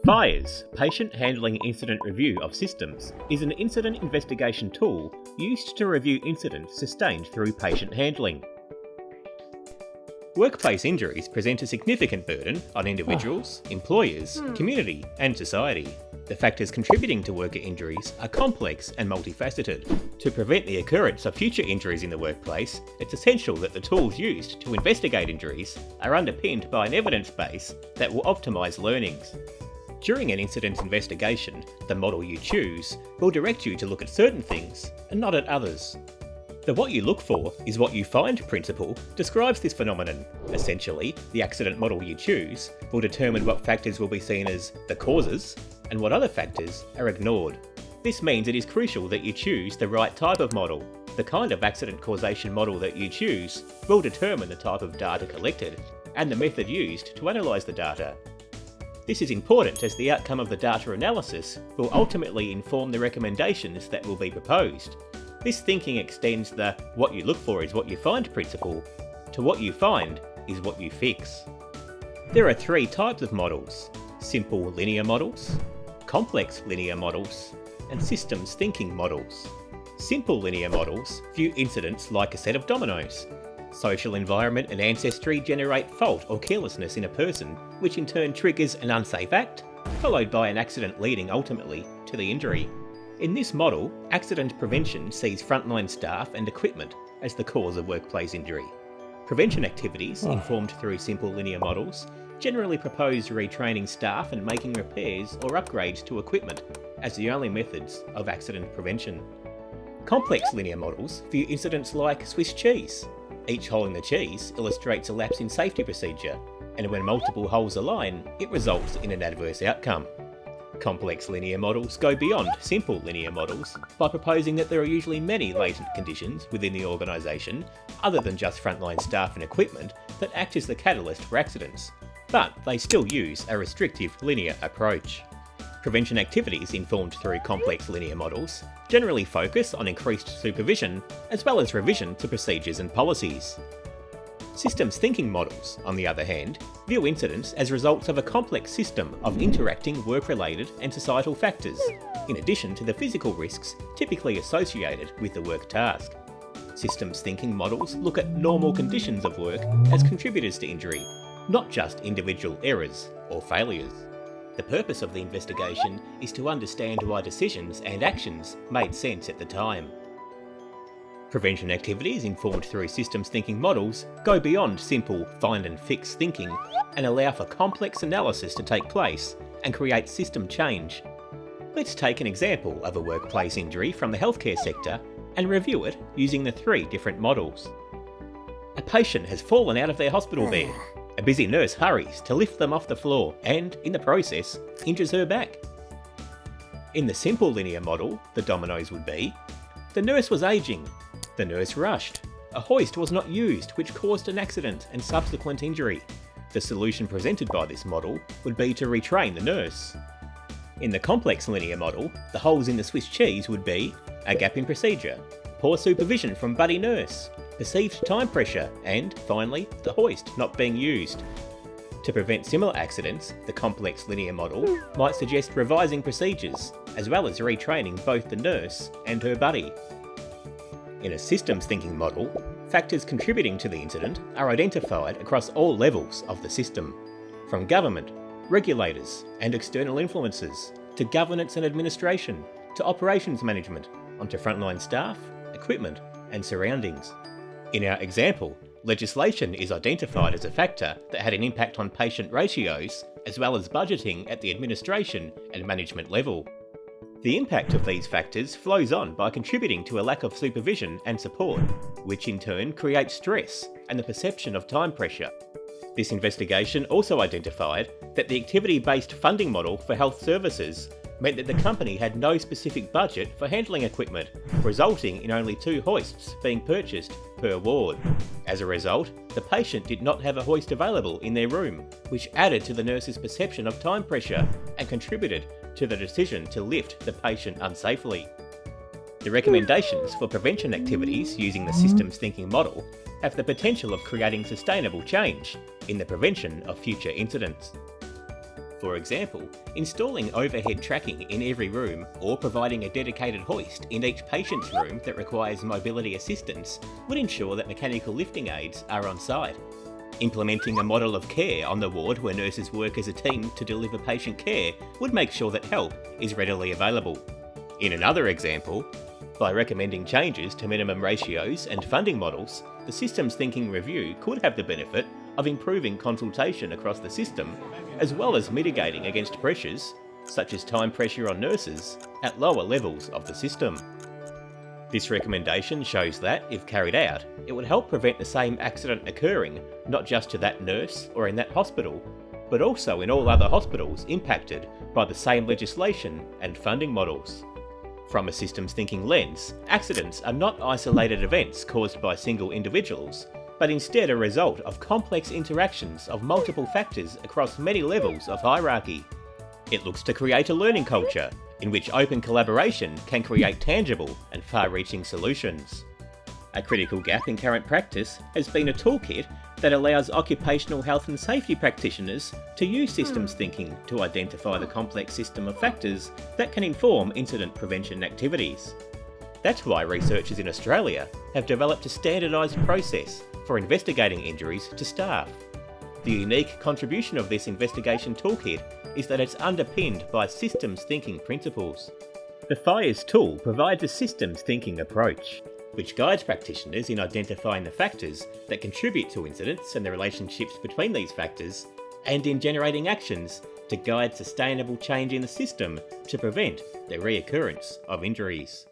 PHIRES, Patient Handling Incident Review of Systems, is an incident investigation tool used to review incidents sustained through patient handling. Workplace injuries present a significant burden on individuals, employers, community, and society. The factors contributing to worker injuries are complex and multifaceted. To prevent the occurrence of future injuries in the workplace, it's essential that the tools used to investigate injuries are underpinned by an evidence base that will optimise learnings. During an incident investigation, the model you choose will direct you to look at certain things and not at others. The "what you look for is what you find" principle describes this phenomenon. Essentially, the accident model you choose will determine what factors will be seen as the causes and what other factors are ignored. This means it is crucial that you choose the right type of model. The kind of accident causation model that you choose will determine the type of data collected and the method used to analyse the data. This is important as the outcome of the data analysis will ultimately inform the recommendations that will be proposed. This thinking extends the "what you look for is what you find" principle to "what you find is what you fix." There are three types of models: simple linear models, complex linear models, and systems thinking models. Simple linear models view incidents like a set of dominoes. Social environment and ancestry generate fault or carelessness in a person, which in turn triggers an unsafe act, followed by an accident leading ultimately to the injury. In this model, accident prevention sees frontline staff and equipment as the cause of workplace injury. Prevention activities, informed through simple linear models, generally propose retraining staff and making repairs or upgrades to equipment as the only methods of accident prevention. Complex linear models view incidents like Swiss cheese. Each hole in the cheese illustrates a lapse in safety procedure, and when multiple holes align, it results in an adverse outcome. Complex linear models go beyond simple linear models by proposing that there are usually many latent conditions within the organisation, other than just frontline staff and equipment, that act as the catalyst for accidents, but they still use a restrictive linear approach. Prevention activities informed through complex linear models generally focus on increased supervision as well as revision to procedures and policies. Systems thinking models, on the other hand, view incidents as results of a complex system of interacting work-related and societal factors, in addition to the physical risks typically associated with the work task. Systems thinking models look at normal conditions of work as contributors to injury, not just individual errors or failures. The purpose of the investigation is to understand why decisions and actions made sense at the time. Prevention activities informed through systems thinking models go beyond simple find and fix thinking and allow for complex analysis to take place and create system change. Let's take an example of a workplace injury from the healthcare sector and review it using the three different models. A patient has fallen out of their hospital bed. A busy nurse hurries to lift them off the floor and, in the process, injures her back. In the simple linear model, the dominoes would be: the nurse was ageing. The nurse rushed. A hoist was not used, which caused an accident and subsequent injury. The solution presented by this model would be to retrain the nurse. In the complex linear model, the holes in the Swiss cheese would be a gap in procedure, poor supervision from buddy nurse, perceived time pressure, and, finally, the hoist not being used. To prevent similar accidents, the complex linear model might suggest revising procedures, as well as retraining both the nurse and her buddy. In a systems thinking model, factors contributing to the incident are identified across all levels of the system, from government, regulators, and external influences, to governance and administration, to operations management, onto frontline staff, equipment, and surroundings. In our example, legislation is identified as a factor that had an impact on patient ratios, as well as budgeting at the administration and management level. The impact of these factors flows on by contributing to a lack of supervision and support, which in turn creates stress and the perception of time pressure. This investigation also identified that the activity-based funding model for health services meant that the company had no specific budget for handling equipment, resulting in only 2 hoists being purchased per ward. As a result, the patient did not have a hoist available in their room, which added to the nurse's perception of time pressure and contributed to the decision to lift the patient unsafely. The recommendations for prevention activities using the systems thinking model have the potential of creating sustainable change in the prevention of future incidents. For example, installing overhead tracking in every room or providing a dedicated hoist in each patient's room that requires mobility assistance would ensure that mechanical lifting aids are on site. Implementing a model of care on the ward where nurses work as a team to deliver patient care would make sure that help is readily available. In another example, by recommending changes to minimum ratios and funding models, the systems thinking review could have the benefit of improving consultation across the system, as well as mitigating against pressures, such as time pressure on nurses, at lower levels of the system. This recommendation shows that, if carried out, it would help prevent the same accident occurring not just to that nurse or in that hospital, but also in all other hospitals impacted by the same legislation and funding models. From a systems thinking lens, accidents are not isolated events caused by single individuals, but instead a result of complex interactions of multiple factors across many levels of hierarchy. It looks to create a learning culture in which open collaboration can create tangible and far-reaching solutions. A critical gap in current practice has been a toolkit that allows occupational health and safety practitioners to use systems thinking to identify the complex system of factors that can inform incident prevention activities. That's why researchers in Australia have developed a standardised process for investigating injuries to staff. The unique contribution of this investigation toolkit is that it's underpinned by systems thinking principles. The PHIRES tool provides a systems thinking approach, which guides practitioners in identifying the factors that contribute to incidents and the relationships between these factors, and in generating actions to guide sustainable change in the system to prevent the reoccurrence of injuries.